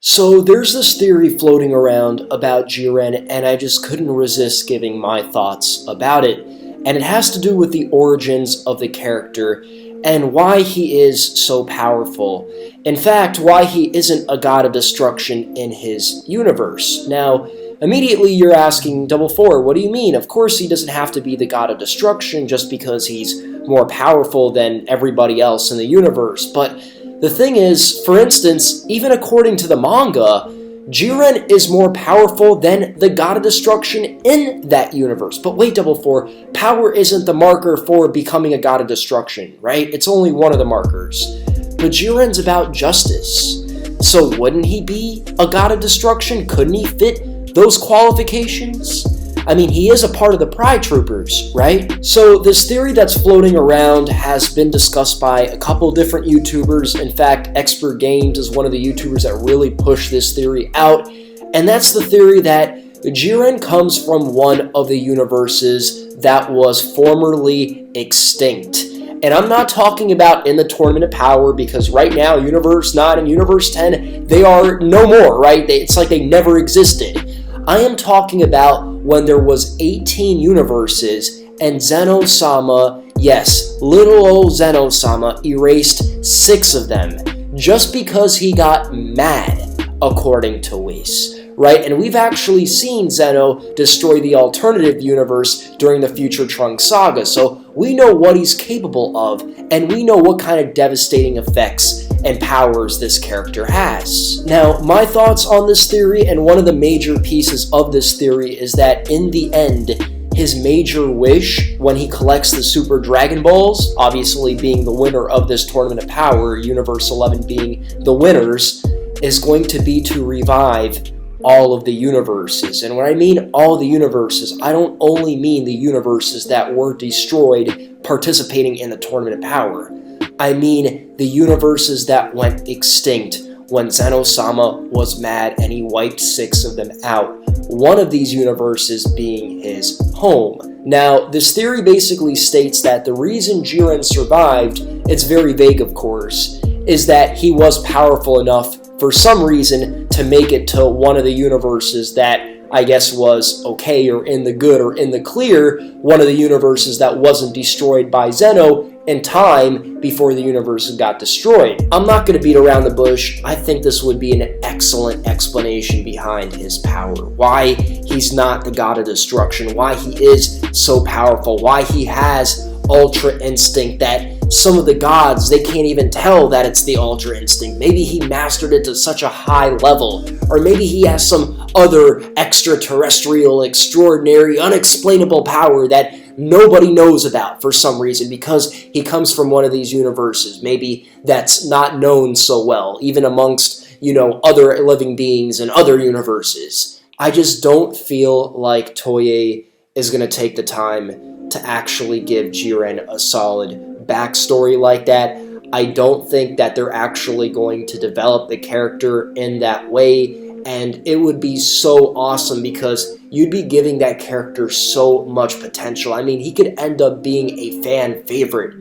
So there's this theory floating around about Jiren, and I just couldn't resist giving my thoughts about it. And it has to do with the origins of the character and why he is so powerful. In fact, why he isn't a god of destruction in his universe. Now, immediately you're asking Double Four, what do you mean? Of course he doesn't have to be the god of destruction just because he's more powerful than everybody else in the universe. But the thing is, for instance, even according to the manga, Jiren is more powerful than the God of Destruction in that universe. But wait, Double Four, power isn't the marker for becoming a God of Destruction, right? It's only one of the markers. But Jiren's about justice. So wouldn't he be a God of Destruction? Couldn't he fit those qualifications? I mean, he is a part of the Pride Troopers, right? So this theory that's floating around has been discussed by a couple different YouTubers. In fact, Expert Games is one of the YouTubers that really pushed this theory out. And that's the theory that Jiren comes from one of the universes that was formerly extinct. And I'm not talking about in the Tournament of Power, because right now, Universe 9 and Universe 10, they are no more, right? It's like they never existed. I am talking about when there was 18 universes and Zeno-sama, yes, little old Zeno-sama, erased 6 of them just because he got mad, according to Whis. Right? And we've actually seen Zeno destroy the alternative universe during the Future Trunks saga, so we know what he's capable of, and we know what kind of devastating effects and powers this character has. Now, my thoughts on this theory, and one of the major pieces of this theory, is that in the end, his major wish when he collects the Super Dragon Balls, obviously being the winner of this Tournament of Power, Universe 11 being the winners, is going to be to revive all of the universes. And when I mean all the universes, I don't only mean the universes that were destroyed participating in the Tournament of Power. I mean the universes that went extinct when Zeno-sama was mad and he wiped 6 of them out. One of these universes being his home. Now, this theory basically states that the reason Jiren survived, it's very vague of course, is that he was powerful enough for some reason to make it to one of the universes that I guess was okay or in the good or in the clear, one of the universes that wasn't destroyed by Zeno in time before the universe got destroyed. I'm not going to beat around the bush. I think this would be an excellent explanation behind his power. Why he's not the god of destruction, why he is so powerful, why he has Ultra Instinct that some of the gods, they can't even tell that it's the Ultra Instinct. Maybe he mastered it to such a high level, or maybe he has some other extraterrestrial, extraordinary, unexplainable power that nobody knows about for some reason because he comes from one of these universes. Maybe that's not known so well, even amongst, other living beings in other universes. I just don't feel like Toei is going to take the time to actually give Jiren a solid backstory like that. I don't think that they're actually going to develop the character in that way, and it would be so awesome because you'd be giving that character so much potential. I mean, he could end up being a fan favorite,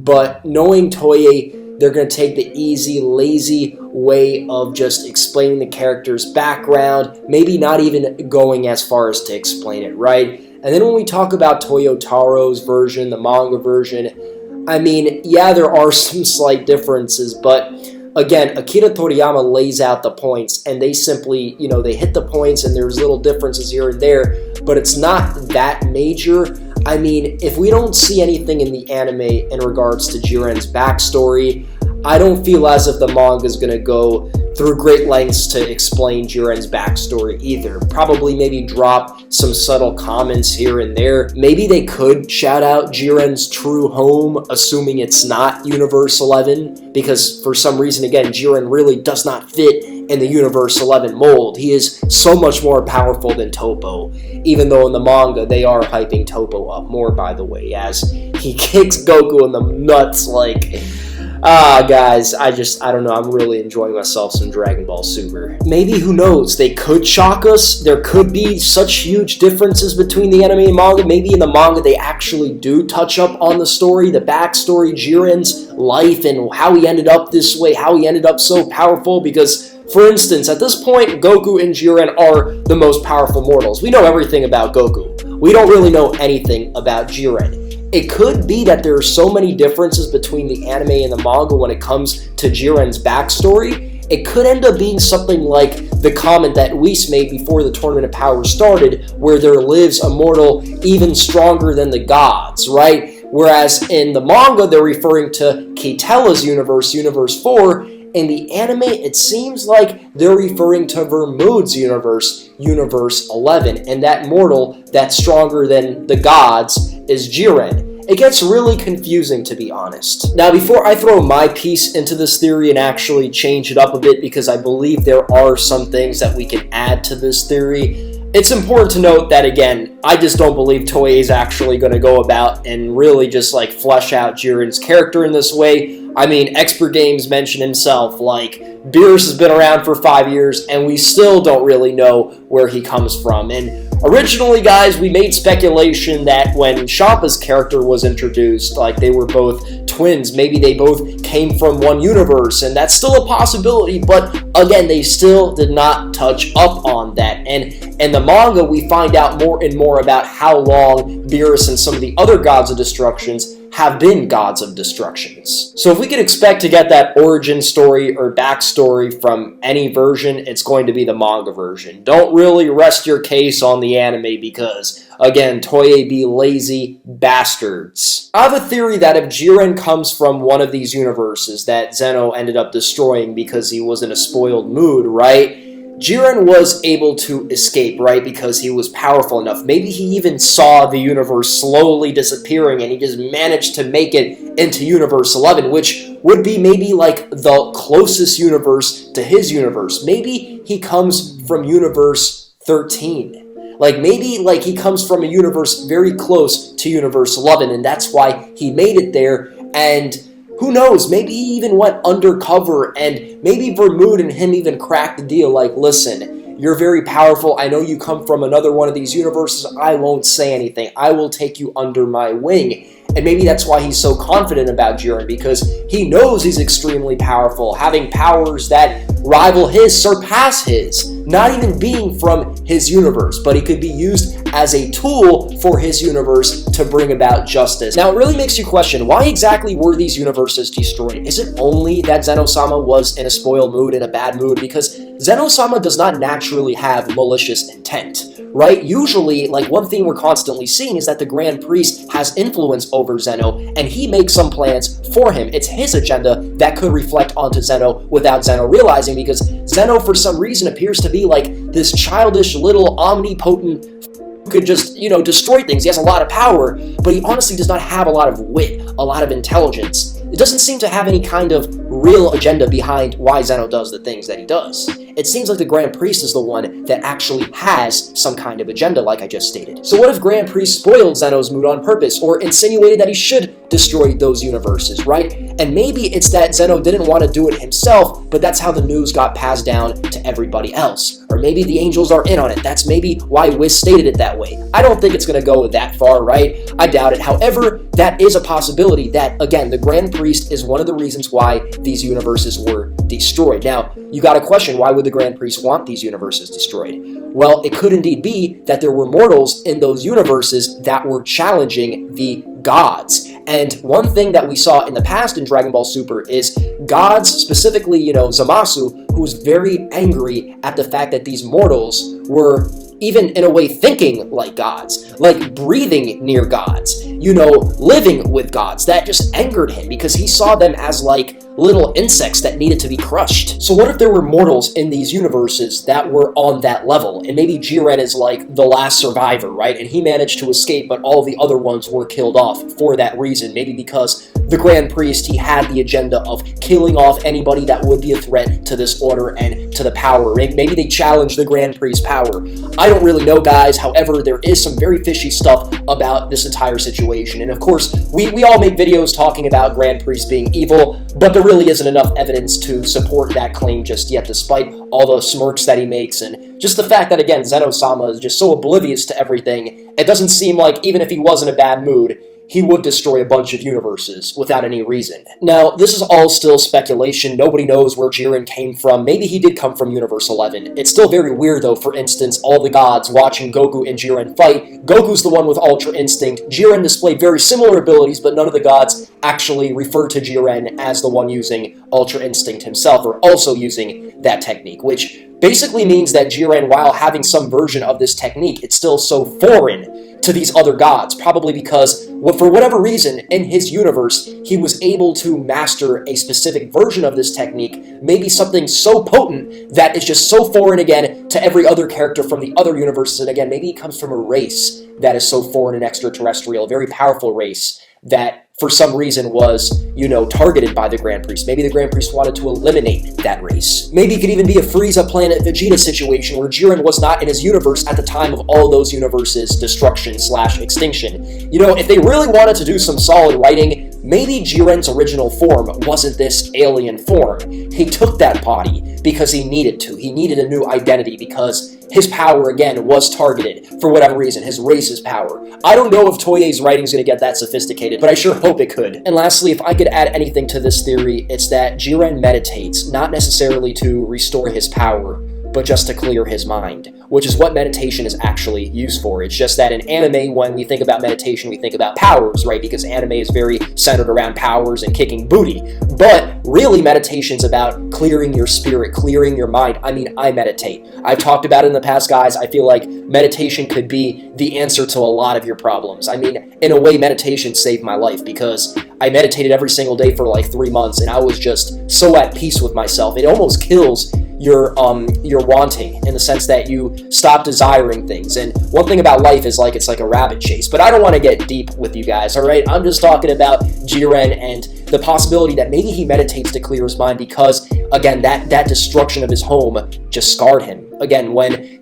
but knowing Toei, they're going to take the easy, lazy way of just explaining the character's background, maybe not even going as far as to explain it, right? And then when we talk about Toyotaro's version, the manga version, I mean, yeah, there are some slight differences, but again, Akira Toriyama lays out the points, and they simply, they hit the points, and there's little differences here and there, but it's not that major. I mean, if we don't see anything in the anime in regards to Jiren's backstory, I don't feel as if the manga is going to go through great lengths to explain Jiren's backstory either. Probably maybe drop some subtle comments here and there. Maybe they could shout out Jiren's true home, assuming it's not Universe 11, because for some reason, again, Jiren really does not fit in the Universe 11 mold. He is so much more powerful than Toppo, even though in the manga they are hyping Toppo up more, by the way, as he kicks Goku in the nuts like... guys, I don't know, I'm really enjoying myself some Dragon Ball Super. Maybe, who knows, they could shock us. There could be such huge differences between the anime and manga. Maybe in the manga they actually do touch up on the story, the backstory, Jiren's life, and how he ended up this way, how he ended up so powerful, because For instance, at this point, Goku and Jiren are the most powerful mortals. We know everything about Goku. We don't really know anything about Jiren. It could be that there are so many differences between the anime and the manga when it comes to Jiren's backstory. It could end up being something like the comment that Whis made before the Tournament of Power started, where there lives a mortal even stronger than the gods, right? Whereas in the manga, they're referring to Keitella's universe, Universe 4. In the anime, it seems like they're referring to Vermud's universe, Universe 11, and that mortal that's stronger than the gods is Jiren. It gets really confusing, to be honest. Now, before I throw my piece into this theory and actually change it up a bit, because I believe there are some things that we can add to this theory, it's important to note that, again, I just don't believe Toei is actually going to go about and really just, like, flesh out Jiren's character in this way. I mean, Expert Games mentioned himself, like, Beerus has been around for 5 years, and we still don't really know where he comes from. And originally, guys, we made speculation that when Champa's character was introduced, like, they were both twins, maybe they both came from one universe, and that's still a possibility, but again, they still did not touch up on that. And in the manga, we find out more and more about how long Beerus and some of the other gods of destructions have been gods of destructions. So if we could expect to get that origin story or backstory from any version, it's going to be the manga version. Don't really rest your case on the anime because, again, Toei be lazy bastards. I have a theory that if Jiren comes from one of these universes that Zeno ended up destroying because he was in a spoiled mood, right? Jiren was able to escape, right, because he was powerful enough. Maybe he even saw the universe slowly disappearing and he just managed to make it into Universe 11, which would be maybe like the closest universe to his universe. Maybe he comes from Universe 13. Like, maybe, like, he comes from a universe very close to Universe 11, and that's why he made it there, and who knows, maybe he even went undercover, and maybe Vermud and him even cracked the deal, like, listen, you're very powerful, I know you come from another one of these universes, I won't say anything, I will take you under my wing. And maybe that's why he's so confident about Jiren, because he knows he's extremely powerful, having powers that rival his, surpass his, not even being from his universe, but he could be used as a tool for his universe to bring about justice. Now, it really makes you question, why exactly were these universes destroyed? Is it only that Zeno-sama was in a spoiled mood, in a bad mood? Because Zeno-sama does not naturally have malicious intent, right? Usually, like, one thing we're constantly seeing is that the Grand Priest has influence over Zeno, and he makes some plans for him. It's his agenda that could reflect onto Zeno without Zeno realizing, because Zeno, for some reason, appears to be like this childish little omnipotent who could just, you know, destroy things. He has a lot of power, but he honestly does not have a lot of wit, a lot of intelligence. It doesn't seem to have any kind of real agenda behind why Zeno does the things that he does. It seems like the Grand Priest is the one that actually has some kind of agenda, like I just stated. So what if Grand Priest spoiled Zeno's mood on purpose, or insinuated that he should destroy those universes, right? And maybe it's that Zeno didn't want to do it himself, but that's how the news got passed down to everybody else. Or maybe the angels are in on it. That's maybe why Whis stated it that way. I don't think it's going to go that far, right? I doubt it. However, that is a possibility that, again, the Grand Priest is one of the reasons why these universes were destroyed. Now, you got a question, why would the Grand Priest want these universes destroyed? Well, it could indeed be that there were mortals in those universes that were challenging the gods. And one thing that we saw in the past in Dragon Ball Super is gods, specifically, you know, Zamasu, who was very angry at the fact that these mortals were even in a way thinking like gods, like breathing near gods, you know, living with gods. That just angered him because he saw them as like little insects that needed to be crushed. So what if there were mortals in these universes that were on that level? And maybe Jiren is like the last survivor, right? And he managed to escape, but all the other ones were killed off for that reason. Maybe because the Grand Priest, he had the agenda of killing off anybody that would be a threat to this order and to the power. Maybe they challenged the Grand Priest's power. I don't really know, guys. However, there is some very fishy stuff about this entire situation. And of course, we all make videos talking about Grand Priest being evil, but there really isn't enough evidence to support that claim just yet, despite all the smirks that he makes, and just the fact that, again, Zeno-sama is just so oblivious to everything. It doesn't seem like, even if he was in a bad mood, he would destroy a bunch of universes without any reason. Now, this is all still speculation. Nobody knows where Jiren came from. Maybe he did come from Universe 11. It's still very weird, though, for instance, all the gods watching Goku and Jiren fight. Goku's the one with Ultra Instinct. Jiren displayed very similar abilities, but none of the gods actually refer to Jiren as the one using Ultra Instinct himself, or also using that technique, which basically means that Jiren, while having some version of this technique, it's still so foreign to these other gods, probably because, for whatever reason, in his universe, he was able to master a specific version of this technique, maybe something so potent that it's just so foreign, again, to every other character from the other universes, and again, maybe he comes from a race that is so foreign and extraterrestrial, a very powerful race that for some reason was, targeted by the Grand Priest. Maybe the Grand Priest wanted to eliminate that race. Maybe it could even be a Frieza Planet Vegeta situation where Jiren was not in his universe at the time of all those universes' destruction/extinction. If they really wanted to do some solid writing, maybe Jiren's original form wasn't this alien form. He took that body because he needed to. He needed a new identity because his power, again, was targeted for whatever reason, his race's power. I don't know if Toei's writing's going to get that sophisticated, but I sure hope it could. And lastly, if I could add anything to this theory, it's that Jiren meditates, not necessarily to restore his power, but just to clear his mind, which is what meditation is actually used for. It's just that in anime, when we think about meditation, we think about powers, right? Because anime is very centered around powers and kicking booty. But really, meditation's about clearing your spirit, clearing your mind. I meditate. I've talked about it in the past, guys. I feel like meditation could be the answer to a lot of your problems. In a way, meditation saved my life because I meditated every single day for like 3 months, and I was just so at peace with myself. It almost kills your wanting, in the sense that you stop desiring things. And one thing about life is it's like a rabbit chase. But I don't want to get deep with you guys, all right? I'm just talking about Jiren and the possibility that maybe he meditates to clear his mind because, again, that destruction of his home just scarred him. Again, when,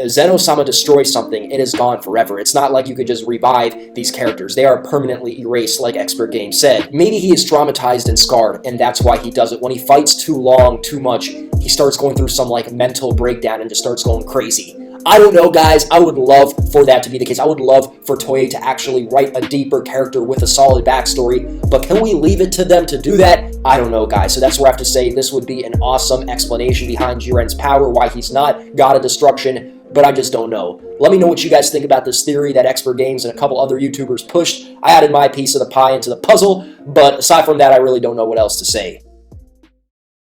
Zeno-sama destroys something, it is gone forever. It's not like you could just revive these characters. They are permanently erased, like Expert Game said. Maybe he is traumatized and scarred, and that's why he does it. When he fights too long, too much, he starts going through some, mental breakdown and just starts going crazy. I don't know, guys. I would love for that to be the case. I would love for Toei to actually write a deeper character with a solid backstory, but can we leave it to them to do that? I don't know, guys. So that's where I have to say this would be an awesome explanation behind Jiren's power, why he's not God of Destruction, but I just don't know. Let me know what you guys think about this theory that Expert Games and a couple other YouTubers pushed. I added my piece of the pie into the puzzle, but aside from that, I really don't know what else to say.